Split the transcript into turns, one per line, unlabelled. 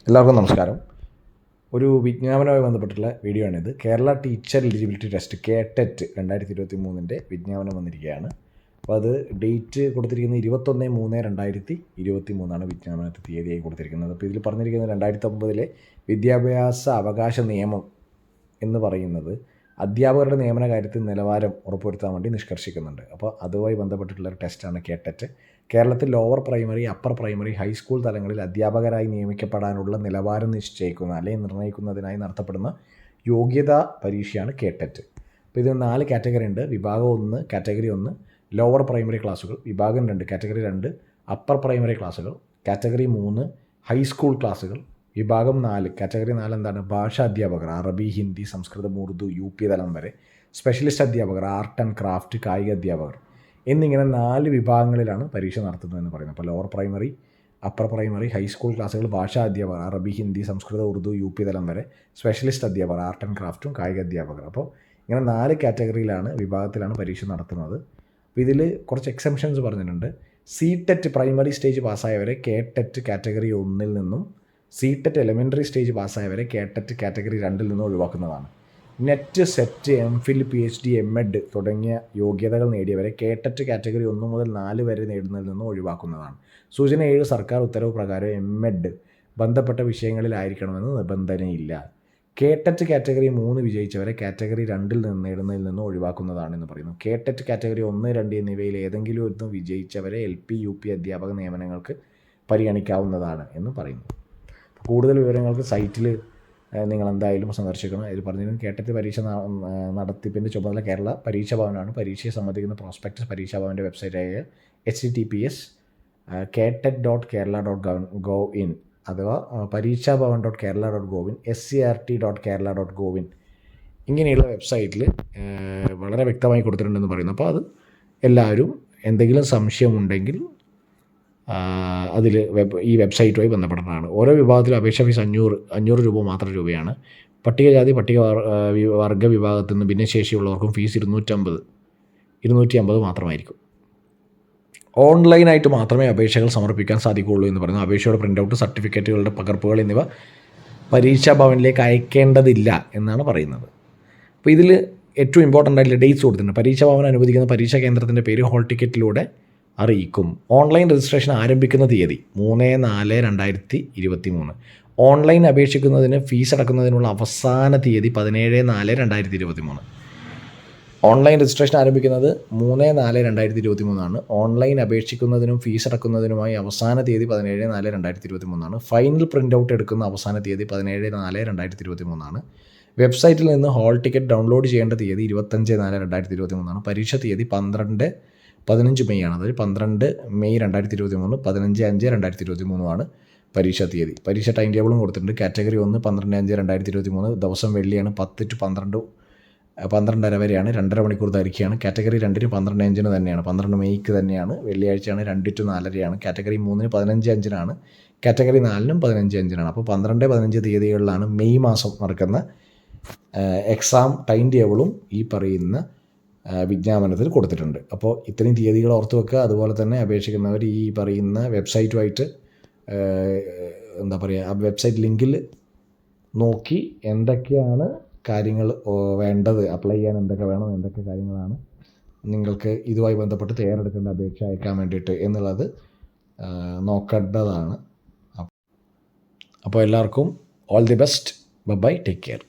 എല്ലാവർക്കും നമസ്കാരം. ഒരു വിജ്ഞാപനവുമായി ബന്ധപ്പെട്ടുള്ള വീഡിയോ ആണിത്. Kerala teacher eligibility test KTET 2023 വിജ്ഞാപനം വന്നിരിക്കുകയാണ്. അപ്പോൾ അത് ഡേറ്റ് കൊടുത്തിരിക്കുന്നത് 21/3/2023 വിജ്ഞാപനത്തെ തീയതിയായി കൊടുത്തിരിക്കുന്നത്. അപ്പോൾ ഇതിൽ പറഞ്ഞിരിക്കുന്നത് 2009 വിദ്യാഭ്യാസ അവകാശ നിയമം എന്ന് പറയുന്നത് അധ്യാപകരുടെ നിയമന കാര്യത്തിൽ നിലവാരം ഉറപ്പുവരുത്താൻ വേണ്ടി നിഷ്കർഷിക്കുന്നുണ്ട്. അപ്പോൾ അതുമായി ബന്ധപ്പെട്ടിട്ടുള്ളൊരു ടെസ്റ്റാണ് KTET. കേരളത്തിൽ lower primary, upper primary, high school തലങ്ങളിൽ അധ്യാപകരായി നിയമിക്കപ്പെടാനുള്ള നിലവാരം നിശ്ചയിക്കുന്ന അല്ലെങ്കിൽ നിർണ്ണയിക്കുന്നതിനായി നടത്തപ്പെടുന്ന യോഗ്യതാ പരീക്ഷയാണ് KTET. അപ്പോൾ ഇതിന് 4 കാറ്റഗറി ഉണ്ട്. വിഭാഗം 1 കാറ്റഗറി 1 ലോവർ പ്രൈമറി ക്ലാസ്സുകൾ, വിഭാഗം 2 കാറ്റഗറി 2 അപ്പർ പ്രൈമറി ക്ലാസ്സുകൾ, കാറ്റഗറി 3 ഹൈസ്കൂൾ ക്ലാസ്സുകൾ, വിഭാഗം 4 കാറ്റഗറി 4 എന്താണ്? ഭാഷാ അധ്യാപകർ, അറബി, ഹിന്ദി, സംസ്കൃതം, ഉറുദു, UP തലം വരെ, സ്പെഷ്യലിസ്റ്റ് അധ്യാപകർ, ആർട്ട് ആൻഡ് ക്രാഫ്റ്റ്, കായിക അധ്യാപകർ എന്നിങ്ങനെ 4 വിഭാഗങ്ങളിലാണ് പരീക്ഷ നടത്തുന്നതെന്ന് പറയുന്നത്. അപ്പോൾ lower primary, upper primary, high school ക്ലാസ്സുകൾ, ഭാഷാ അധ്യാപകർ, അറബി, ഹിന്ദി, സംസ്കൃതം, ഉറുദു, UP തലം വരെ, സ്പെഷ്യലിസ്റ്റ് അധ്യാപകർ, ആർട്ട് ആൻഡ് ക്രാഫ്റ്റും കായിക അധ്യാപകർ. അപ്പോൾ ഇങ്ങനെ 4 കാറ്റഗറിയിലാണ്, വിഭാഗത്തിലാണ് പരീക്ഷ നടത്തുന്നത്. അപ്പോൾ ഇതിൽ കുറച്ച് എക്സെപ്ഷൻസ് പറഞ്ഞിട്ടുണ്ട്. CTET പ്രൈമറി സ്റ്റേജ് പാസ്സായവരെ KTET കാറ്റഗറി 1 നിന്നും, CTET എലിമെൻ്ററി സ്റ്റേജ് പാസ്സായവരെ KTET കാറ്റഗറി 2 നിന്നും ഒഴിവാക്കുന്നതാണ്. NET, SET, MPhil, PhD, MEd തുടങ്ങിയ യോഗ്യതകൾ നേടിയവരെ KTET കാറ്റഗറി 1 മുതൽ 4 വരെ നേടുന്നതിൽ നിന്നും ഒഴിവാക്കുന്നതാണ്. സൂചന 7 സർക്കാർ ഉത്തരവ് പ്രകാരം MEd ബന്ധപ്പെട്ട വിഷയങ്ങളിലായിരിക്കണമെന്ന് നിബന്ധനയില്ല. KTET കാറ്റഗറി 3 വിജയിച്ചവരെ കാറ്റഗറി 2 നേടുന്നതിൽ നിന്നും ഒഴിവാക്കുന്നതാണെന്ന് പറയുന്നു. KTET കാറ്റഗറി 1, 2 എന്നിവയിൽ ഏതെങ്കിലും ഒന്ന് വിജയിച്ചവരെ LP, UP അധ്യാപക നിയമനങ്ങൾക്ക് പരിഗണിക്കാവുന്നതാണ് എന്ന് പറയുന്നു. കൂടുതൽ വിവരങ്ങൾക്ക് സൈറ്റിൽ നിങ്ങൾ എന്തായാലും സന്ദർശിക്കണം. ഇതിൽ പറഞ്ഞിരുന്നു KTET പരീക്ഷ നടത്തിപ്പിൻ്റെ ചുമതല കേരള പരീക്ഷാ ഭവനാണ്. പരീക്ഷയെ സംബന്ധിക്കുന്ന പ്രോസ്പെക്ടസ് പരീക്ഷാ ഭവൻ്റെ വെബ്സൈറ്റായ https://catet.kerala.gov.in അഥവാ pareekshabavan.kerala.gov.in, scrt.kerala.gov.in ഇങ്ങനെയുള്ള വെബ്സൈറ്റിൽ വളരെ വ്യക്തമായി കൊടുത്തിട്ടുണ്ടെന്ന് പറയുന്നു. അപ്പോൾ അത് എല്ലാവരും എന്തെങ്കിലും സംശയമുണ്ടെങ്കിൽ അതിൽ ഈ വെബ്സൈറ്റുമായി ബന്ധപ്പെടേണ്ടതാണ്. ഓരോ വിഭാഗത്തിലും അപേക്ഷാ ഫീസ് 500 രൂപ മാത്രം രൂപയാണ്. പട്ടികജാതി പട്ടിക വർഗ വിഭാഗത്തിൽ നിന്ന് ഭിന്നശേഷിയുള്ളവർക്കും ഫീസ് 250 മാത്രമായിരിക്കും. ഓൺലൈനായിട്ട് മാത്രമേ അപേക്ഷകൾ സമർപ്പിക്കാൻ സാധിക്കുകയുള്ളൂ എന്ന് പറയുന്നു. അപേക്ഷയുടെ പ്രിൻ്റ്, സർട്ടിഫിക്കറ്റുകളുടെ പകർപ്പുകൾ എന്നിവ പരീക്ഷാ ഭവനിലേക്ക് അയക്കേണ്ടതില്ല എന്നാണ് പറയുന്നത്. അപ്പോൾ ഇതിൽ ഏറ്റവും ഇമ്പോർട്ടൻ്റ് ആയിട്ടുള്ള ഡേറ്റ്സ് കൊടുത്തിട്ടുണ്ട്. പരീക്ഷാ ഭവൻ അനുവദിക്കുന്ന പരീക്ഷാ കേന്ദ്രത്തിൻ്റെ പേര് ഹോൾ ടിക്കറ്റിലൂടെ അറിയിക്കും. ഓൺലൈൻ രജിസ്ട്രേഷൻ ആരംഭിക്കുന്ന തീയതി 3/4/2023. ഓൺലൈൻ അപേക്ഷിക്കുന്നതിന് ഫീസ് അടക്കുന്നതിനുള്ള അവസാന തീയതി 17/4/2023. ഓൺലൈൻ രജിസ്ട്രേഷൻ ആരംഭിക്കുന്നത് 3/4/2023. ഓൺലൈൻ അപേക്ഷിക്കുന്നതിനും ഫീസ് അടക്കുന്നതിനുമായി അവസാന തീയതി 17/4/2023. ഫൈനൽ പ്രിൻ്റ് ഔട്ട് എടുക്കുന്ന അവസാന തീയതി 17/4/2023. വെബ്സൈറ്റിൽ നിന്ന് ഹോൾ ടിക്കറ്റ് ഡൗൺലോഡ് ചെയ്യേണ്ട തീയതി 25/4/2023. പരീക്ഷ തീയതി 15 മെയ് ആണ്. അതായത് 12 മെയ് 2023, 15/5/2023 പരീക്ഷാ തീയതി. പരീക്ഷ ടൈം ടേബിളും കൊടുത്തിട്ടുണ്ട്. കാറ്റഗറി 1 12/5/2023 ദിവസം വെള്ളിയാണ്. 10 to 12:30 വരെയാണ്. 2.5 മണിക്കൂർ ദൈർഘ്യമാണ്. കാറ്റഗറി 2 12/5 തന്നെയാണ്. 12 മെയ്ക്ക് തന്നെയാണ്. വെള്ളിയാഴ്ചയാണ്. 2 to 4:30. Category 3 15/5 category 4 15/5. അപ്പോൾ 12, 15 തീയതികളിലാണ് മെയ് മാസം നടക്കുന്ന എക്സാം ടൈം ടേബിളും ഈ പറയുന്ന വിജ്ഞാപനത്തിൽ കൊടുത്തിട്ടുണ്ട്. അപ്പോൾ ഇത്രയും തീയതികൾ ഓർത്ത് വെക്കുക. അതുപോലെ തന്നെ അപേക്ഷിക്കുന്നവർ ഈ പറയുന്ന വെബ്സൈറ്റുമായിട്ട് എന്താ പറയുക, ആ വെബ്സൈറ്റ് ലിങ്കിൽ നോക്കി എന്തൊക്കെയാണ് കാര്യങ്ങൾ വേണ്ടത്, അപ്ലൈ ചെയ്യാൻ എന്തൊക്കെ വേണം, എന്തൊക്കെ കാര്യങ്ങളാണ് നിങ്ങൾക്ക് ഇതുമായി ബന്ധപ്പെട്ട് തയ്യാറെടുക്കേണ്ട അപേക്ഷ അയക്കാൻ വേണ്ടിയിട്ട് എന്നുള്ളത് നോക്കേണ്ടതാണ്. അപ്പോൾ എല്ലാവർക്കും all the best. Bye, take care.